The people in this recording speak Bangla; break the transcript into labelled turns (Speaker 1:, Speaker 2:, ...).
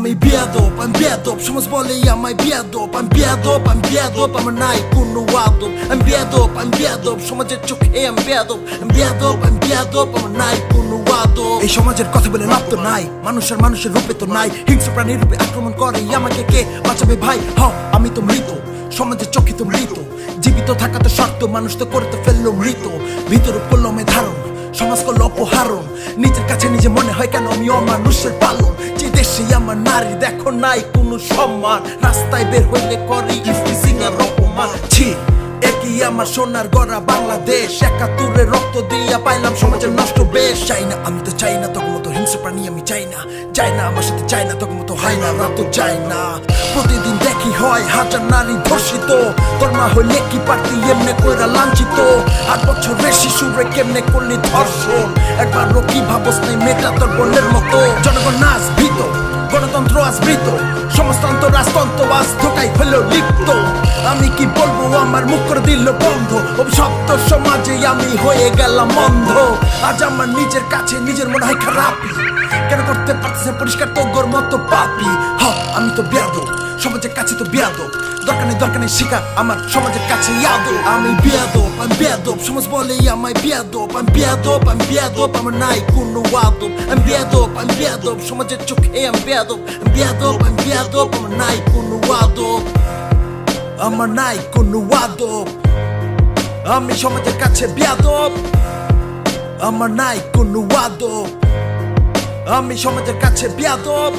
Speaker 1: আমি বেয়াদব, আমি বেয়াদব, সমাজ বলে আমায় বেয়াদব। আমি বেয়াদব, আমি বেয়াদব, আমার নাই কোনো আদব। আমি বেয়াদব, আমি বেয়াদব, সমাজের চোখে আমি বেয়াদব। আমি বেয়াদব, আমি বেয়াদব, আমার নাই কোনো আদব। এই সমাজের কথা বলে লাভ তো নাই, মানুষের মানুষের রূপে তো নাই, হিংস্র প্রাণীর রূপে আক্রমণ করে আমাকে কে বাঁচাবে ভাই? আমি তো মৃত, সমাজের চোখে তো মৃত। জীবিত থাকা তো শর্ত, মানুষ তো করে তো ফেললো মৃত। ভিতর কলমে ধারণ, সমাজ করলো অপহারণ। নিজের কাছে নিজে মনে হয় কেন আমি অমানুষের পালন। যে দেশে আমার নারী দেখো নাই কোনো সম্মান, রাস্তায় বের হইলে করি ইফটিজিং আর অপমান। ছি, একই আমার সোনার গড়া বাংলাদেশ, ৭১-এর রক্ত দিয়া পাইলাম সমাজের নষ্ট বেশ। চাই না, আমি তো চাই না তখন মতো হিংস্র প্রাণী আমি চাই না। চাই না আমার সাথে, চাই না তখন মতো হয় না, রাত তো চাই না। প্রতিদিন দেখি হয় হাজার নারী ধর্ষিত, তোর মা হইলে কি পারতি এমনে কইরা লাঞ্ছিত। ৮ বছরের শিশুরে কেমনে করলি ধর্ষণ, একবারও কি ভাবস নাই মেয়েটা তোর বোনের মতো। জনগণ নাচ ভীত, গণতন্ত্র আজ মৃত, সমাজতন্ত্র রাজতন্ত্র আজ ধোকায় হলো লিপ্ত। আমি কি বলবো, আমার মুখ করে দিল বন্ধ। অভিশপ্ত সমাজে আমি হয়ে গেলাম অন্ধ। আজ আমার নিজের কাছে নিজের মনে হয় খারাপই, কেন করতে পারতেছে পরিষ্কার তোর মতো পাপি। আমি তো বেয়াদব, সমাজের কাছে তো বেয়াদব, দরকার নেই শিকার আমার সমাজের কাছে ইয়াদব। আমি বেয়াদব, আমি বেয়াদব, সমাজ বলে আমায় বেয়াদব। আমি বেয়াদব, আমি বেয়াদব, আমার নাই কোনো আদব। আমি বেয়াদব, আমি বেয়াদব, সমাজের চোখে আমি বেয়াদব। আমি বেয়াদব, আমি বেয়াদব, আমার নাই কোনো আদব, আমার নাই কোনো আদব। আমি সমাজের কাছে বেয়াদব, আমার নাই কোনো আদব। আমি সমাজের কাছে বেয়াদব।